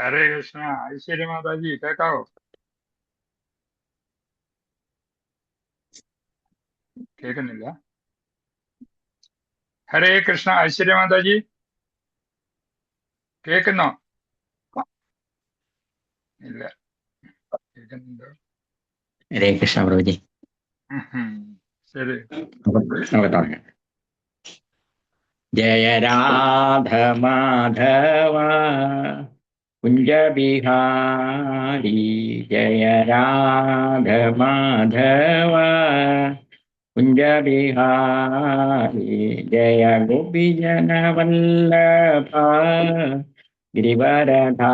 ഹരേ കൃഷ്ണ. ഐശ്വര്യ മാതാജി കേക്കാവോ? കേൾക്കുന്നില്ല. ഹരേ കൃഷ്ണ. ഐശ്വര്യ മാതാജി കേൾക്കുന്നോ? ഇല്ല. കേൾക്കുന്നുണ്ടോ? ഹരേ കൃഷ്ണ പ്രഭുജി. ശരി. നമുക്ക് തുടങ്ങാം. ജയ രാധ മാധവ കുഞ്ച ബിഹാരി, ജയ രാധ മാധവ കുഞ്ച ബിഹാരി, ജയ ഗോപിജന വല്ലഭ ഗിരിവരധാരി,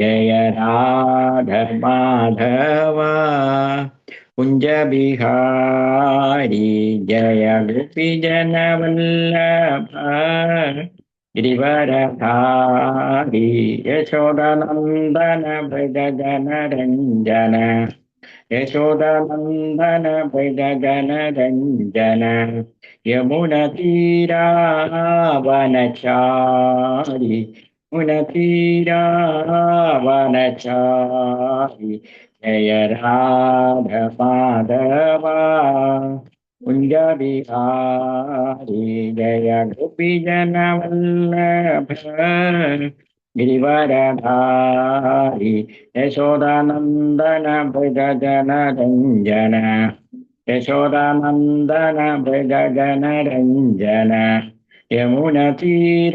ജയ രാധ മാധവ കുഞ്ച ബിഹാരി, ജയ ഗോപിജന വല്ലഭ ഗിരിവരധാരി, യശോദനന്ദന ഭജ ജന രഞ്ജന, യശോദനന്ദന ഭജ ജന രഞ്ജന, യമുന തീരാവനചാരി, യമുന തീരാവനചാരി, ജയ രാധ മാധവ കുഞ്ച ബിഹാരി, ജയ ഗോപിജന വല്ലഭ ഗിരിവരധാരി, യശോദാനന്ദന ഭജ ജന രഞ്ജന, യശോദാനന്ദന ഭജ ജന രഞ്ജന, യമുന തീരാവനചാരി,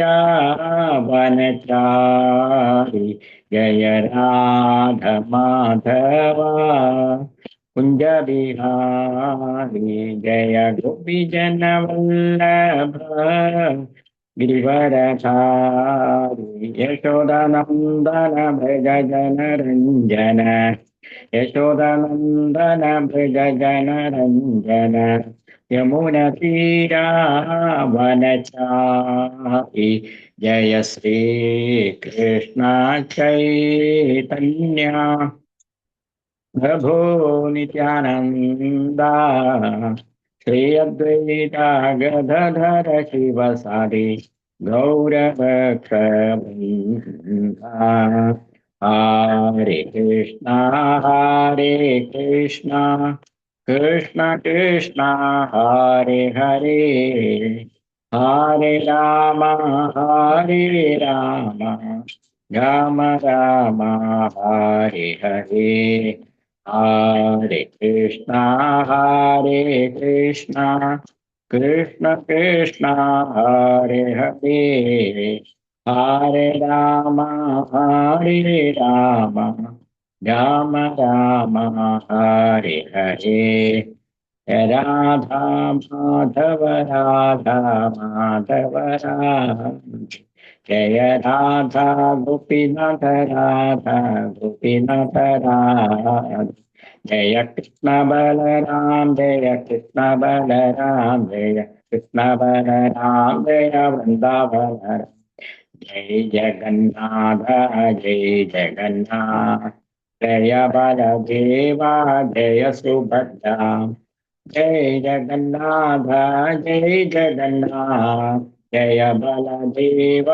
ജയ രാധ മാധവ കുഞ്ച ബിഹാരി, ജയ ഗോപിജന വല്ലഭ ഗിരിവരധാരി, യശോദാനന്ദന ഭജ ജന രഞ്ജന, യശോദാനന്ദന ഭജ ജന രഞ്ജന, യമുന തീരാവനചാരി, ജയ ശ്രീ കൃഷ്ണ ചൈതന്യ പ്രഭോ നിത്യാനന്ദ, ശ്രീ അദ്വൈത ഗദധര ശിവസാരി ഗൗരഭക്ഷവൃന്ദ, ഹരേ കൃഷ്ണ ഹരേ കൃഷ്ണ, കൃഷ്ണ കൃഷ്ണ ഹരേ ഹരേ, ഹരേ രാമ ഹരേ രാമ, രാമ രാമ ഹരേ ഹരേ, ഹരേ കൃഷ്ണ ഹരേ കൃഷ്ണ, കൃഷ്ണ കൃഷ്ണ ഹരേ ഹരേ, ഹരേ രാമ ഹരേ രാമ, രാമ രാമ ഹരേ ഹരേ, രാധാ മാധവ രാധാ മാധവ രാധ, ജയ രാധാ ഗോപിനാഥ രാധാ ഗോപിനാഥ രാധ, ജയ കൃഷ്ണ ബലരാം ജയ കൃഷ്ണ ബലരാം, ജയ കൃഷ്ണ ബലരാം ജയ വൃന്ദാവന, ജയ ജഗന്നാഥ ജയ ജഗന്നാഥ, ജയ ബലദേവ ജയ സുഭദ്ര, ജയ ജഗന്നാഥ ജയ ജഗന്നാഥ, ജയ ബലദേവ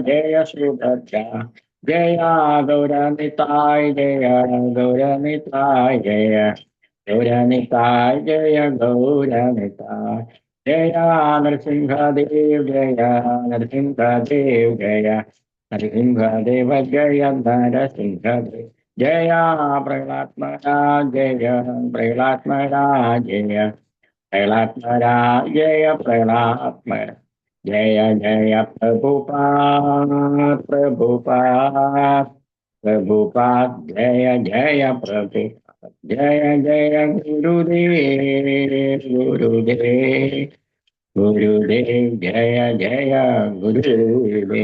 ജയ സുഭദ്ര, ജയ ഗൗരനിതായ ജയ ഗൗരനിതായ, ജയ ഗൗരനിതായ ജയ ഗൗരനിതായ, ജയ നരസിംഹദേവ് ജയ നരസിംഹദേവ്, ജയ നരസിംഹദേവ ജയ നരസിംഹദേവ്, ജയ പ്രഹ്ലാത്മരാ ജയ പ്രഹ്ലാത്മരാ, ജയ പ്രഹ്ലാത്മരാ ജയ പ്രഹ്ലാത്മര, ജയ ജയ പ്രഭുപാദ പ്രഭുപാദ പ്രഭുപാദ, ജയ ജയ പ്രഭുപാദ, ജയ ജയ ഗുരുദേവ് ഗുരുദേവ് ഗുരുദേവ്, ജയ ജയ ഗുരുദേവ്.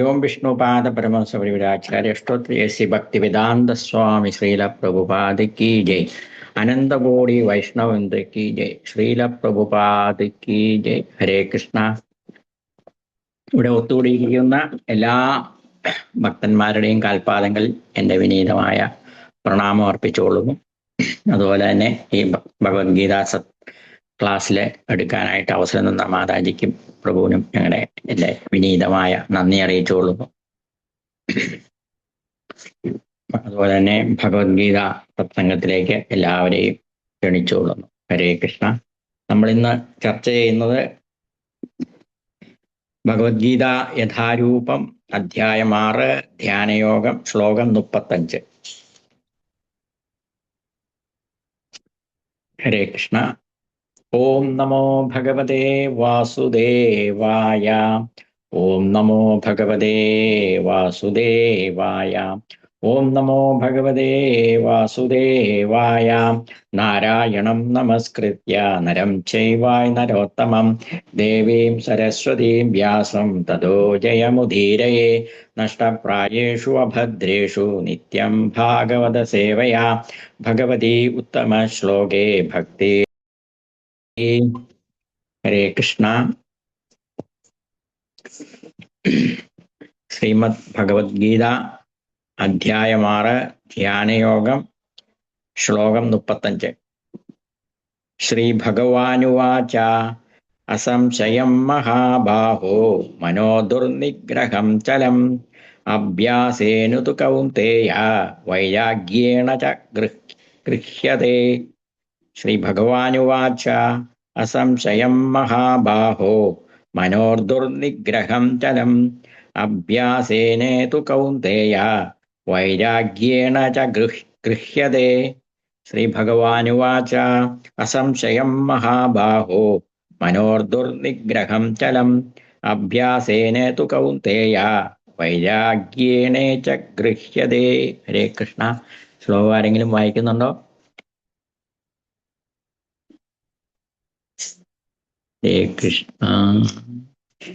ഓം വിഷ്ണുപാദ പരമഹംസ പരിവിരാചാര്യ അഷ്ടോത്തര ശ്രീ ഭക്തി വേദാന്ത സ്വാമി ശ്രീല പ്രഭുപാദ കി ജയ്, അനന്ത കോടി വൈഷ്ണവന്ത കി ജയ്, ശ്രീല പ്രഭുപാദ കി ജയ്. ഹരേ കൃഷ്ണ. ഇവിടെ ഒത്തുകൂടിയിരിക്കുന്ന എല്ലാ ഭക്തന്മാരുടെയും കാൽപാദങ്ങളിൽ എൻ്റെ വിനീതമായ പ്രണാമം അർപ്പിച്ചുകൊള്ളുന്നു. അതുപോലെ തന്നെ ഈ ഭഗവത്ഗീത ക്ലാസ്സിൽ എടുക്കാനായിട്ട് അവസരം തന്ന മാതാജിക്കും പ്രഭുവിനും ഞങ്ങളുടെ എൻ്റെ വിനീതമായ നന്ദി അറിയിച്ചുകൊള്ളുന്നു. അതുപോലെ തന്നെ ഭഗവത്ഗീത സത്സംഗത്തിലേക്ക് എല്ലാവരെയും ക്ഷണിച്ചുകൊള്ളുന്നു. ഹരേ കൃഷ്ണ. നമ്മൾ ഇന്ന് ചർച്ച ചെയ്യുന്നത് ഭഗവത്ഗീത യഥാരൂപം അധ്യായം 6 ധ്യാനയോഗം ശ്ലോകം 35. ഹരേ കൃഷ്ണ. ഓം നമോ ഭഗവതേ വാസുദേവായ. ഓം നമോ ഭഗവതേ വാസുദേവായ. ഓം നമോ ഭഗവതേ വാസുദേവായ. നാരായണം നമസ്കൃത്യ നരം ചൈവായ നരോത്തമം ദേവീം സരസ്വതീം വ്യാസം തതോ ജയമുദീരയേ. നഷ്ടപ്രായേഷു അഭദ്രേഷു നിത്യം ഭാഗവത സേവയാ ഭഗവതി ഉത്തമ ശ്ലോകേ ഭക്തി. ഹരേ കൃഷ്ണ. ശ്രീമദ് ഭഗവത്ഗീത അധ്യായം 6 ധ്യാനയോഗം ശ്ലോകം 35. ശ്രീ ഭഗവാനുവാച അസംശയം മഹാബാഹോ മനോ ദുർനിഗ്രഹം ചലം അഭ്യാസേന തു കൗന്തേയ വൈരാഗ്യേണ ച ഗൃഹ്യതേ. ശ്രീ ഭഗവാനുവാച അസംശയം മഹാബാഹോ മനോർദുർനിഗ്രഹം ചലം അഭ്യാസേന തു കൗന്തേയ വൈരാഗ്യേണ ച ഗൃഹ്യതേ. ശ്രീ ഭഗവാനുവാച അസംശയം മഹാബാഹോ മനോർദുർനിഗ്രഹം ചലം അഭ്യാസേന തു കൗന്തേയ വൈരാഗ്യേണ ച ഗൃഹ്യതേ. ഹരേ കൃഷ്ണ. ശ്ലോകം ആരെങ്കിലും വായിക്കുന്നുണ്ടോ? ഹരേ കൃഷ്ണ.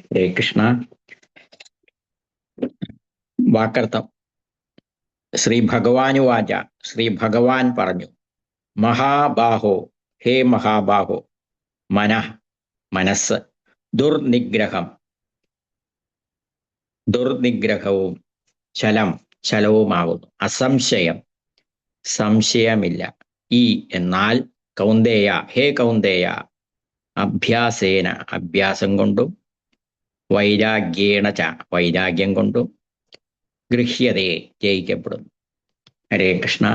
ഹരേ കൃഷ്ണ. വാക്കർത്ഥം. ശ്രീ ഭഗവാനുവാച, ശ്രീ ഭഗവാൻ പറഞ്ഞു, മഹാബാഹോ, ഹേ മഹാബാഹോ, മനഃ മനസ്സ്, ദുർനിഗ്രഹം ദുർനിഗ്രഹവും ചലം ചലവുമാകുന്നു. അസംശയം സംശയമില്ല. ഈ എന്നാൽ കൗന്ദേയ, ഹേ കൗന്ദേയ, അഭ്യാസേന അഭ്യാസം കൊണ്ടും വൈരാഗ്യേണ ച വൈരാഗ്യം കൊണ്ടും ഗൃഹ്യതയെ ജയിക്കപ്പെടുന്നു. ഹരേ കൃഷ്ണ.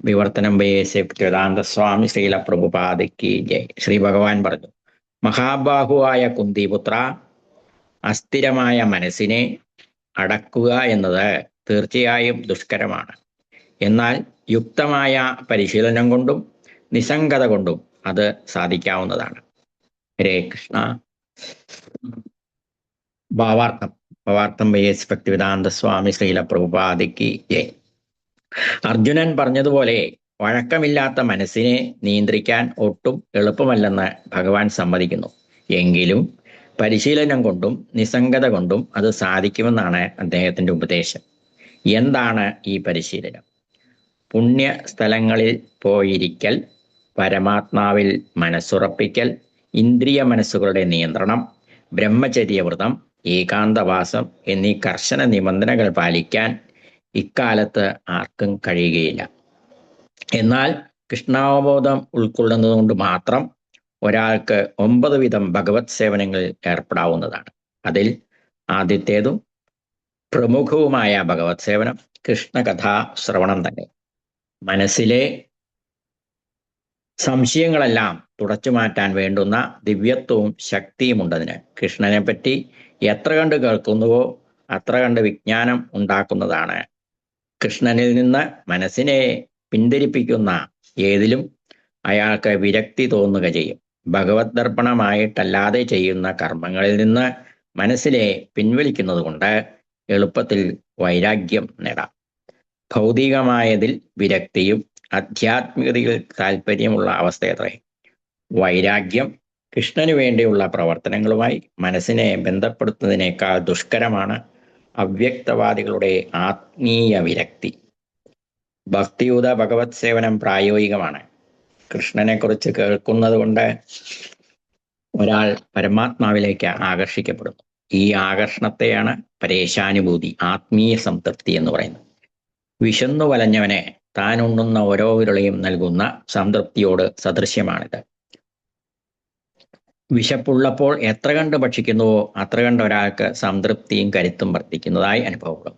വിവർത്തനം വേദാന്ത സ്വാമി ശ്രീല പ്രഭുപാദയ്ക്ക് ജയ്. ശ്രീ ഭഗവാൻ പറഞ്ഞു, മഹാബാഹുവായ കുന്തിപുത്ര, അസ്ഥിരമായ മനസ്സിനെ അടക്കുക എന്നത് തീർച്ചയായും ദുഷ്കരമാണ്. എന്നാൽ യുക്തമായ പരിശീലനം കൊണ്ടും നിസ്സംഗത കൊണ്ടും അത് സാധിക്കാവുന്നതാണ്. ഹരേ കൃഷ്ണ. ഭാവാർത്ഥം ഭക്തിവേദാന്ത സ്വാമി ശ്രീല പ്രഭുപാദയ്ക്ക് ജയ്. അർജുനൻ പറഞ്ഞതുപോലെ വഴക്കമില്ലാത്ത മനസ്സിനെ നിയന്ത്രിക്കാൻ ഒട്ടും എളുപ്പമല്ലെന്ന് ഭഗവാൻ സമ്മതിക്കുന്നു. എങ്കിലും പരിശീലനം കൊണ്ടും നിസ്സംഗത കൊണ്ടും അത് സാധിക്കുമെന്നാണ് അദ്ദേഹത്തിന്റെ ഉപദേശം. എന്താണ് ഈ പരിശീലനം? പുണ്യ സ്ഥലങ്ങളിൽ പോയിരിക്കൽ, പരമാത്മാവിൽ മനസ്സുറപ്പിക്കൽ, ഇന്ദ്രിയ മനസ്സുകളുടെ നിയന്ത്രണം, ബ്രഹ്മചര്യവ്രതം, ഏകാന്തവാസം എന്നീ കർശന നിബന്ധനകൾ പാലിക്കാൻ ഇക്കാലത്ത് ആർക്കും കഴിയുകയില്ല. എന്നാൽ കൃഷ്ണാവബോധം ഉൾക്കൊള്ളുന്നതുകൊണ്ട് മാത്രം ഒരാൾക്ക് 9 വിധം ഭഗവത് സേവനങ്ങളിൽ ഏർപ്പെടാവുന്നതാണ്. അതിൽ ആദ്യത്തേതും പ്രമുഖവുമായ ഭഗവത് സേവനം കൃഷ്ണകഥാ ശ്രവണം തന്നെ. മനസ്സിലെ സംശയങ്ങളെല്ലാം തുടച്ചു മാറ്റാൻ വേണ്ടുന്ന ദിവ്യത്വവും ശക്തിയുമുണ്ടതിന്. കൃഷ്ണനെ പറ്റി എത്ര കണ്ട് കേൾക്കുന്നുവോ അത്ര കണ്ട് വിജ്ഞാനം ഉണ്ടാക്കുന്നതാണ്. കൃഷ്ണനിൽ നിന്ന് മനസ്സിനെ പിന്തിരിപ്പിക്കുന്ന ഏതിലും അയാൾക്ക് വിരക്തി തോന്നുക ചെയ്യും. ഭഗവത് ദർപ്പണമായിട്ടല്ലാതെ ചെയ്യുന്ന കർമ്മങ്ങളിൽ നിന്ന് മനസ്സിനെ പിൻവലിക്കുന്നത് കൊണ്ട് എളുപ്പത്തിൽ വൈരാഗ്യം നേടാം. ഭൗതികമായതിൽ വിരക്തിയും ആധ്യാത്മികതയിൽ താല്പര്യമുള്ള അവസ്ഥയത്രേ. വൈരാഗ്യം കൃഷ്ണനു വേണ്ടിയുള്ള പ്രവർത്തനങ്ങളുമായി മനസ്സിനെ ബന്ധപ്പെടുത്തുന്നതിനേക്കാൾ ദുഷ്കരമാണ് അവ്യക്തവാദികളുടെ ആത്മീയ വിരക്തി. ഭക്തിയുത ഭഗവത് സേവനം പ്രായോഗികമാണ്. കൃഷ്ണനെ കുറിച്ച് കേൾക്കുന്നത് കൊണ്ട് ഒരാൾ പരമാത്മാവിലേക്ക് ആകർഷിക്കപ്പെടുന്നു. ഈ ആകർഷണത്തെയാണ് പരേശാനുഭൂതി, ആത്മീയ സംതൃപ്തി എന്ന് പറയുന്നത്. വിശന്നു വലഞ്ഞവനെ താൻ ഉണ്ണുന്ന ഓരോ വിരളയും നൽകുന്ന സംതൃപ്തിയോട് സദൃശ്യമാണിത്. വിശപ്പുള്ളപ്പോൾ എത്ര കണ്ട് ഭക്ഷിക്കുന്നുവോ അത്ര കണ്ട് ഒരാൾക്ക് സംതൃപ്തിയും കരുത്തും വർദ്ധിക്കുന്നതായി അനുഭവപ്പെടും.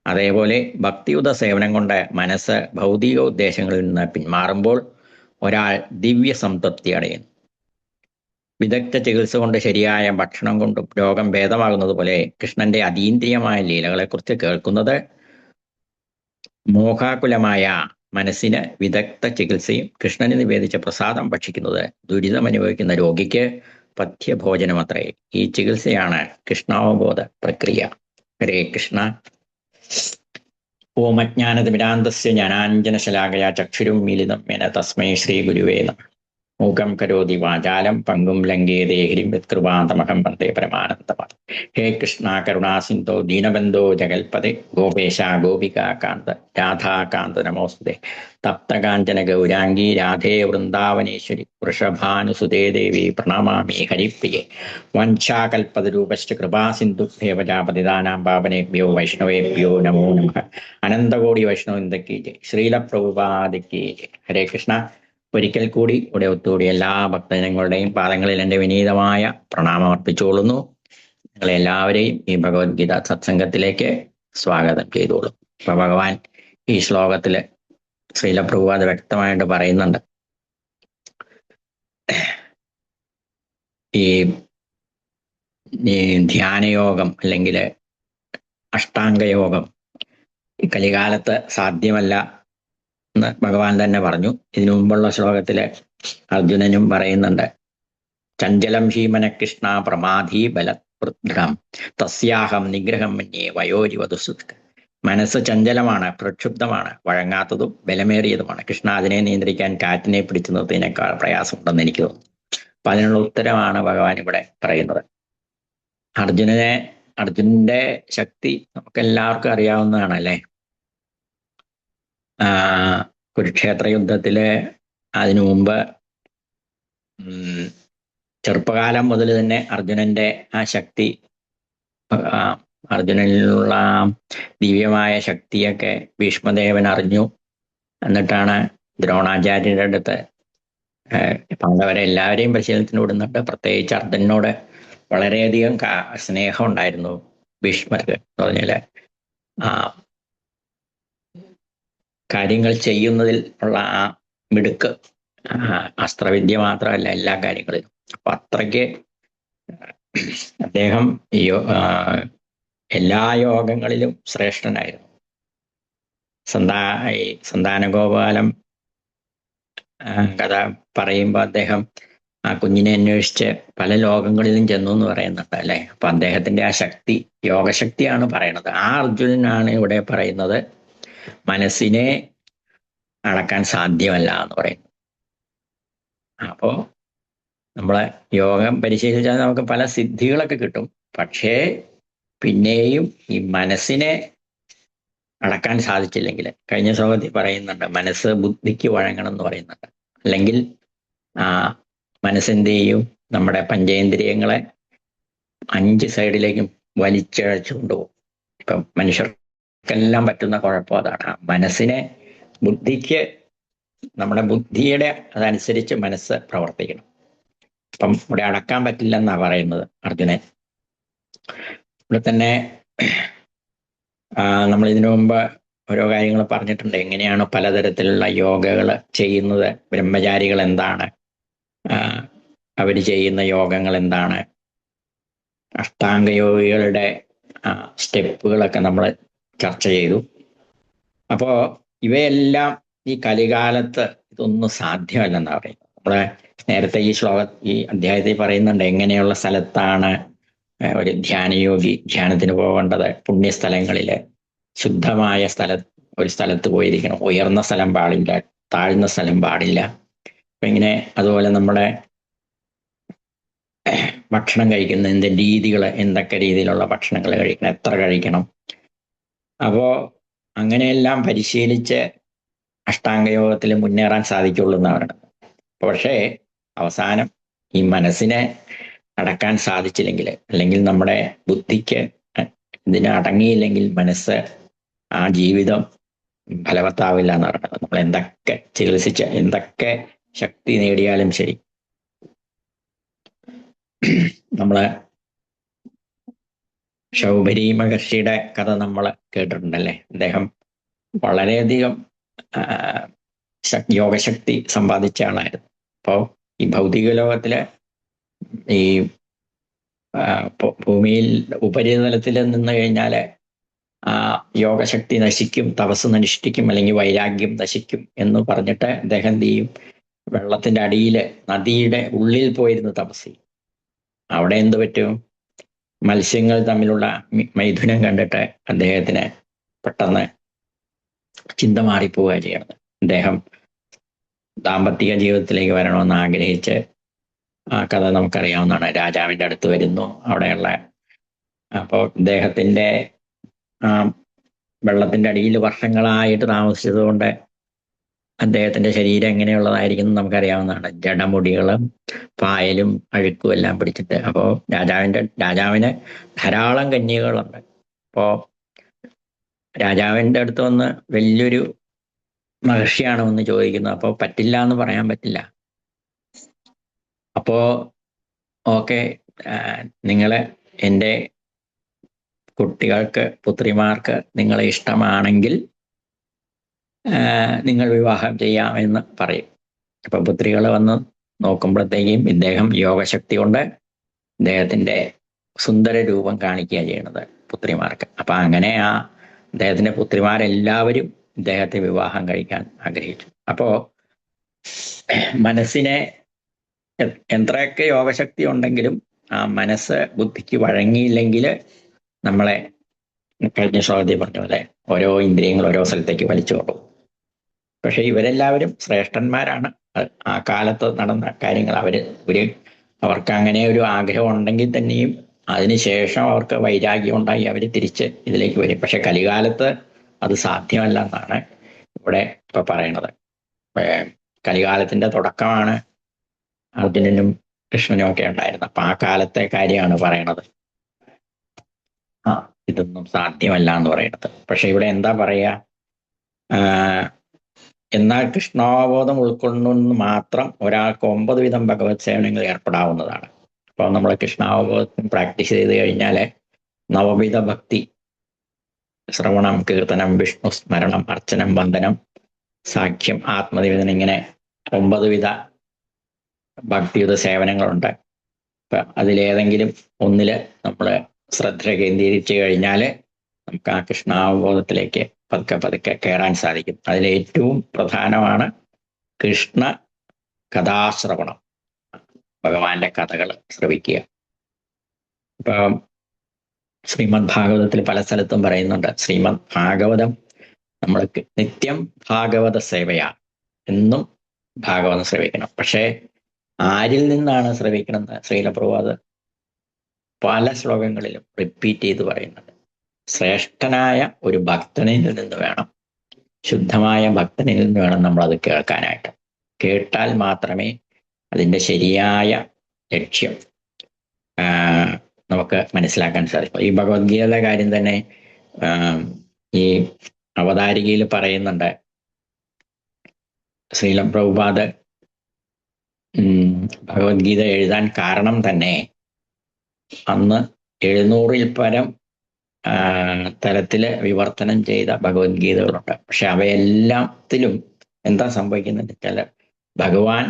അതേപോലെ ഭക്തിയുത സേവനം കൊണ്ട് മനസ്സ് ഭൗതിക ഉദ്ദേശങ്ങളിൽ നിന്ന് പിന്മാറുമ്പോൾ ഒരാൾ ദിവ്യ സംതൃപ്തി അടയുന്നു. വിദഗ്ധ ചികിത്സ കൊണ്ട് ശരിയായ ഭക്ഷണം കൊണ്ടും രോഗം ഭേദമാകുന്നത് പോലെ കൃഷ്ണന്റെ അതീന്ദ്രിയമായ ലീലകളെക്കുറിച്ച് കേൾക്കുന്നത് മോഹാകുലമായ മനസ്സിന് വിദഗ്ധ ചികിത്സയും കൃഷ്ണന് നിവേദിച്ച പ്രസാദം ഭക്ഷിക്കുന്നത് ദുരിതം അനുഭവിക്കുന്ന രോഗിക്ക് പഥ്യഭോജനമത്രേ. ഈ ചികിത്സയാണ് കൃഷ്ണാവബോധ പ്രക്രിയ. ഹരേ കൃഷ്ണ. ഓമജ്ഞാനതിമിരാന്തസ്യ ജ്ഞാനാഞ്ജനശലാകയാ ചക്ഷുരും മിലിതം യേന തസ്മൈ ശ്രീ ഗുരുവേ നമഃ. മൂകം കരോതി വാചാലം പങ്കും ലംഘേതേ ഹരിം യത്കൃപാന്തമഹം വന്ദേ പരമാനന്ദമാ. ഹേ കൃഷ്ണ കരുണാസിന്ധോ ദീനബന്ധോ ജഗൽപദേ ഗോപേശ ഗോപികാകാന്ത രാധാകാന്ത നമോസ്തുതേ. തപ്തകാഞ്ചന ഗൗരാംഗീ രാധേ വൃന്ദാവനേശ്വരി വൃഷഭാനുസുതേ ദേവി പ്രണമാമി ഹരിപ്രിയേ. വഞ്ചാകൽപതരൂപശ്ച കൃപാസിന്ധുഭ്യേവ പതിതാനാം പാവനേഭ്യോ വൈഷ്ണവേഭ്യോ നമോ നമഃ. അനന്തകോടി വൈഷ്ണവന്ദക്കീ ജയ്. ശ്രീലപ്രഭുപാദിക്കീ ജയ്. ഹരേ കൃഷ്ണ. ഒരിക്കൽ കൂടി ഇവിടെ ഒത്തുകൂടി എല്ലാ ഭക്തജനങ്ങളുടെയും പാദങ്ങളിൽ എൻ്റെ വിനീതമായ പ്രണാമം അർപ്പിച്ചുകൊള്ളുന്നു. നിങ്ങളെല്ലാവരെയും ഈ ഭഗവത്ഗീത സത്സംഗത്തിലേക്ക് സ്വാഗതം ചെയ്തോളും. ഇപ്പൊ ഭഗവാൻ ഈ ശ്ലോകത്തില് ശ്രീലപ്രഭുപാദ് വ്യക്തമായിട്ട് പറയുന്നുണ്ട്, ഈ ധ്യാനയോഗം അല്ലെങ്കിൽ അഷ്ടാംഗയോഗം ഈ കലികാലത്ത് സാധ്യമല്ല എന്ന് ഭഗവാൻ തന്നെ പറഞ്ഞു. ഇതിനു മുമ്പുള്ള ശ്ലോകത്തില് അർജുനനും പറയുന്നുണ്ട്, ചഞ്ചലം ഹീമന കൃഷ്ണ പ്രമാധി ബലദൃഢം തസ്യാഹം നിഗ്രഹം മന്യേ വയോരിവധുസുഷ്ക. മനസ്സ് ചഞ്ചലമാണ്, പ്രക്ഷുബ്ധമാണ്, വഴങ്ങാത്തതും ബലമേറിയതുമാണ്. കൃഷ്ണ, അതിനെ നിയന്ത്രിക്കാൻ കാറ്റിനെ പിടിച്ചു നിർത്തിയതിനേക്കാൾ പ്രയാസമുണ്ടെന്ന് എനിക്ക് തോന്നുന്നു. അപ്പൊ അതിനുള്ള ഉത്തരമാണ് ഭഗവാൻ ഇവിടെ പറയുന്നത്. അർജുനന്റെ ശക്തി നമുക്കെല്ലാവർക്കും അറിയാവുന്നതാണ് അല്ലേ. കുരുക്ഷേത്ര യുദ്ധത്തില് അതിനു മുമ്പ് ചെറുപ്പകാലം മുതൽ തന്നെ അർജുനന്റെ ആ ശക്തി, അർജുനനിലുള്ള ദിവ്യമായ ശക്തിയൊക്കെ ഭീഷ്മദേവൻ അറിഞ്ഞു. എന്നിട്ടാണ് ദ്രോണാചാര്യരുടെ അടുത്ത് പാണ്ഡവരെ എല്ലാവരെയും പരിശീലനത്തിന് വിടുന്നുണ്ട്. പ്രത്യേകിച്ച് അർജുനനോട് വളരെയധികം സ്നേഹം ഉണ്ടായിരുന്നു ഭീഷ്മർക്ക്. എന്ന് പറഞ്ഞാല് കാര്യങ്ങൾ ചെയ്യുന്നതിൽ ഉള്ള ആ മിടുക്ക്, അസ്ത്രവിദ്യ മാത്രമല്ല എല്ലാ കാര്യങ്ങളിലും. അപ്പൊ അത്രയ്ക്ക് അദ്ദേഹം എല്ലാ യോഗങ്ങളിലും ശ്രേഷ്ഠനായിരുന്നു. സന്താനഗോപാലം കഥ പറയുമ്പോൾ അദ്ദേഹം ആ കുഞ്ഞിനെ അന്വേഷിച്ച് പല ലോകങ്ങളിലും ചെന്നു എന്ന് പറയുന്നുണ്ട് അല്ലെ. അപ്പൊ അദ്ദേഹത്തിന്റെ ആ ശക്തി യോഗശക്തിയാണ് പറയണത്. ആ അർജുനനാണ് ഇവിടെ പറയുന്നത് മനസ്സിനെ അടക്കാൻ സാധ്യമല്ല എന്ന് പറയുന്നു. അപ്പോ നമ്മളെ യോഗം പരിശീലിച്ചാൽ നമുക്ക് പല സിദ്ധികളൊക്കെ കിട്ടും. പക്ഷേ പിന്നെയും ഈ മനസ്സിനെ അടക്കാൻ സാധിച്ചില്ലെങ്കിൽ, കഴിഞ്ഞ ശ്ലോകത്തിൽ പറയുന്നുണ്ട് മനസ്സ് ബുദ്ധിക്ക് വഴങ്ങണം എന്ന് പറയുന്നുണ്ട്. അല്ലെങ്കിൽ മനസ്സെന്തെയും നമ്മുടെ പഞ്ചേന്ദ്രിയങ്ങളെ 5 സൈഡിലേക്കും വലിച്ചഴച്ചു കൊണ്ടുപോകും. ഇപ്പം മനുഷ്യർക്കെല്ലാം പറ്റുന്ന കുഴപ്പം അതാണ്. മനസ്സിനെ ബുദ്ധിക്ക്, നമ്മുടെ ബുദ്ധിയുടെ അതനുസരിച്ച് മനസ്സ് പ്രവർത്തിക്കണം. അപ്പം ഇവിടെ അടക്കാൻ പറ്റില്ലെന്നാ പറയുന്നത് അർജുനൻ. ഇവിടെ തന്നെ നമ്മൾ ഇതിനു മുമ്പ് ഓരോ കാര്യങ്ങൾ പറഞ്ഞിട്ടുണ്ട്. എങ്ങനെയാണ് പലതരത്തിലുള്ള യോഗകൾ ചെയ്യുന്നത്, ബ്രഹ്മചാരികൾ എന്താണ്, അവർ ചെയ്യുന്ന യോഗങ്ങൾ എന്താണ്, അഷ്ടാംഗയോഗികളുടെ സ്റ്റെപ്പുകളൊക്കെ നമ്മൾ ചർച്ച ചെയ്തു. അപ്പോൾ ഇവയെല്ലാം ഈ കലികാലത്ത് ഇതൊന്നും സാധ്യമല്ലെന്നാ പറയുന്നത്. നമ്മളെ നേരത്തെ ഈ അധ്യായത്തിൽ പറയുന്നുണ്ട് എങ്ങനെയുള്ള സ്ഥലത്താണ് ഒരു ധ്യാനയോഗി ധ്യാനത്തിന് പോകേണ്ടത്. പുണ്യസ്ഥലങ്ങളില് ശുദ്ധമായ ഒരു സ്ഥലത്ത് പോയിരിക്കണം. ഉയർന്ന സ്ഥലം പാടില്ല, താഴ്ന്ന സ്ഥലം പാടില്ല. അപ്പൊ ഇങ്ങനെ അതുപോലെ നമ്മുടെ ഭക്ഷണം കഴിക്കുന്നതിൻ്റെ രീതികൾ, എന്തൊക്കെ രീതിയിലുള്ള ഭക്ഷണങ്ങൾ കഴിക്കണം, എത്ര കഴിക്കണം. അപ്പോൾ അങ്ങനെയെല്ലാം പരിശീലിച്ച് അഷ്ടാംഗയോഗത്തിൽ മുന്നേറാൻ സാധിക്കുള്ളൂ എന്നാണ്. പക്ഷേ അവസാനം ഈ മനസ്സിനെ അടക്കാൻ സാധിച്ചില്ലെങ്കിൽ, അല്ലെങ്കിൽ നമ്മുടെ ബുദ്ധിക്ക് ഇതിന് അടങ്ങിയില്ലെങ്കിൽ മനസ്സ് ആ ജീവിതം ഫലവത്താവില്ല എന്ന് പറയുന്നത്. നമ്മൾ എന്തൊക്കെ ചികിത്സിച്ച് എന്തൊക്കെ ശക്തി നേടിയാലും ശരി, നമ്മള് ശൗഭരി മഹർഷിയുടെ കഥ നമ്മൾ കേട്ടിട്ടുണ്ടല്ലേ. അദ്ദേഹം വളരെയധികം യോഗശക്തി സമ്പാദിച്ച ആളായിരുന്നു. അപ്പോൾ ഈ ഭൗതിക ലോകത്തില് ഈ ഭൂമിയിൽ ഉപരിതലത്തിൽ നിന്ന് കഴിഞ്ഞാല് ആ യോഗശക്തി നശിക്കും, തപസ് നശിക്കും, അല്ലെങ്കിൽ വൈരാഗ്യം നശിക്കും എന്ന് പറഞ്ഞിട്ട് അദ്ദേഹം എന്ത് ചെയ്യും, വെള്ളത്തിന്റെ അടിയില് നദിയുടെ ഉള്ളിൽ പോയിരുന്നു തപസ് ചെയ്യും. അവിടെ എന്ത് പറ്റും, മത്സ്യങ്ങൾ തമ്മിലുള്ള മൈഥുനം കണ്ടിട്ട് അദ്ദേഹത്തിന് പെട്ടെന്ന് ചിന്ത മാറിപ്പോവുക ചെയ്യണത്. അദ്ദേഹം ദാമ്പത്തിക ജീവിതത്തിലേക്ക് വരണമെന്ന് ആഗ്രഹിച്ച്, ആ കഥ നമുക്കറിയാവുന്നതാണ്. രാജാവിൻ്റെ അടുത്ത് വരുന്നു. അവിടെയുള്ള അപ്പോൾ അദ്ദേഹത്തിൻ്റെ വെള്ളത്തിൻ്റെ അടിയിൽ വർഷങ്ങളായിട്ട് താമസിച്ചത് കൊണ്ട് അദ്ദേഹത്തിന്റെ ശരീരം എങ്ങനെയുള്ളതായിരിക്കും നമുക്കറിയാവുന്നതാണ്. ജടമുടികളും പായലും അഴുക്കും എല്ലാം പിടിച്ചിട്ട്. അപ്പോൾ രാജാവിന് ധാരാളം കന്യകകളുണ്ട്. അപ്പോൾ രാജാവിൻ്റെ അടുത്ത് വന്ന് വലിയൊരു മഹർഷിയാണ് ഒന്ന് ചോദിക്കുന്നത്. അപ്പോൾ പറ്റില്ല എന്ന് പറയാൻ പറ്റില്ല. അപ്പോ ഓക്കെ, നിങ്ങള് എൻ്റെ കുട്ടികൾക്ക്, പുത്രിമാർക്ക് നിങ്ങളെ ഇഷ്ടമാണെങ്കിൽ നിങ്ങൾ വിവാഹം ചെയ്യാമെന്ന് പറയും. അപ്പൊ പുത്രികൾ വന്ന് നോക്കുമ്പോഴത്തേക്കും ഇദ്ദേഹം യോഗശക്തി കൊണ്ട് ഇദ്ദേഹത്തിന്റെ സുന്ദര രൂപം കാണിക്കുക ചെയ്യണത് പുത്രിമാർക്ക്. അപ്പൊ അങ്ങനെ അദ്ദേഹത്തിന്റെ പുത്രിമാരെല്ലാവരും ഇദ്ദേഹത്തെ വിവാഹം കഴിക്കാൻ ആഗ്രഹിച്ചു. അപ്പോ മനസ്സിനെ എത്രയൊക്കെ യോഗശക്തി ഉണ്ടെങ്കിലും ആ മനസ്സ് ബുദ്ധിക്ക് വഴങ്ങിയില്ലെങ്കിൽ നമ്മളെ കഴിഞ്ഞ ശ്ലോകത്തിൽ പറഞ്ഞ പോലെ ഓരോ ഇന്ദ്രിയങ്ങൾ ഓരോ സ്ഥലത്തേക്ക് വലിച്ചു കൊണ്ടുപോകും. പക്ഷെ ഇവരെല്ലാവരും ശ്രേഷ്ഠന്മാരാണ്. ആ കാലത്ത് നടന്ന കാര്യങ്ങൾ അവർക്ക് അങ്ങനെ ഒരു ആഗ്രഹം ഉണ്ടെങ്കിൽ തന്നെയും അതിനുശേഷം അവർക്ക് വൈരാഗ്യം ഉണ്ടായി അവർ തിരിച്ച് ഇതിലേക്ക് വരും. പക്ഷെ കലികാലത്ത് അത് സാധ്യമല്ല എന്നാണ് ഇവിടെ ഇപ്പൊ പറയണത്. കലികാലത്തിന്റെ തുടക്കമാണ് അർജുനനും കൃഷ്ണനും ഒക്കെ ഉണ്ടായിരുന്നത്. അപ്പൊ ആ കാലത്തെ കാര്യമാണ് പറയണത്. ഇതൊന്നും സാധ്യമല്ല എന്ന് പറയുന്നത്. പക്ഷെ ഇവിടെ എന്താ പറയാ, എന്നാൽ കൃഷ്ണാവബോധം ഉൾക്കൊള്ളുന്നു മാത്രം ഒരാൾക്ക് 9 വിധം ഭഗവത് സേവനങ്ങൾ ഏർപ്പെടാവുന്നതാണ്. അപ്പോൾ നമ്മൾ കൃഷ്ണാവബോധം പ്രാക്ടീസ് ചെയ്ത് കഴിഞ്ഞാൽ 9 വിധ ഭക്തി, ശ്രവണം, കീർത്തനം, വിഷ്ണു സ്മരണം, അർച്ചനം, വന്ദനം, സാഖ്യം, ആത്മനിവേദനം, ഇങ്ങനെ 9 വിധ ഭക്തിയുത സേവനങ്ങളുണ്ട്. അപ്പൊ അതിലേതെങ്കിലും ഒന്നില് നമ്മൾ ശ്രദ്ധ കേന്ദ്രീകരിച്ചു കഴിഞ്ഞാൽ നമുക്ക് ആ കൃഷ്ണാവബോധത്തിലേക്ക് പതുക്കെ കയറാൻ സാധിക്കും. അതിലേറ്റവും പ്രധാനമാണ് കൃഷ്ണ കഥാശ്രവണം, ഭഗവാന്റെ കഥകൾ ശ്രവിക്കുക. ഇപ്പം ശ്രീമദ് ഭാഗവതത്തിൽ പല സ്ഥലത്തും പറയുന്നുണ്ട്, ശ്രീമദ് ഭാഗവതം നമ്മൾക്ക് നിത്യം ഭാഗവത സേവയാ, എന്നും ഭാഗവതം ശ്രവിക്കണം. പക്ഷേ ആരിൽ നിന്നാണ് ശ്രവിക്കണമെന്ന് ശ്രീലപ്രഭുപാദ് പല ശ്ലോകങ്ങളിലും റിപ്പീറ്റ് ചെയ്ത് പറയുന്നുണ്ട്. ശ്രേഷ്ഠനായ ഒരു ഭക്തനിൽ നിന്ന് വേണം, ശുദ്ധമായ ഭക്തനിൽ നിന്ന് വേണം നമ്മളത് കേൾക്കാനായിട്ട്. കേട്ടാൽ മാത്രമേ അതിൻ്റെ ശരിയായ ലക്ഷ്യം നമുക്ക് മനസ്സിലാക്കാൻ സാധിക്കും. ഈ ഭഗവത്ഗീതയുടെ കാര്യം തന്നെ ഈ അവതാരികയിൽ പറയുന്നുണ്ട്. ശ്രീല പ്രഭുപാദ് ഭഗവത്ഗീത എഴുതാൻ കാരണം തന്നെ അന്ന് 700-ൽ പരം തലത്തില് വിവർത്തനം ചെയ്ത ഭഗവത്ഗീതകളുണ്ട്. പക്ഷെ അവയെല്ലാത്തിലും എന്താ സംഭവിക്കുന്നത് വെച്ചാൽ ഭഗവാൻ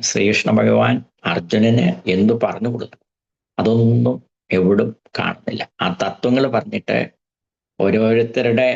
ശ്രീകൃഷ്ണ ഭഗവാൻ അർജുനന് എന്തു പറഞ്ഞു കൊടുക്കും അതൊന്നും എവിടും കാണുന്നില്ല. ആ തത്വങ്ങൾ പറഞ്ഞിട്ട് ഓരോരുത്തരുടെ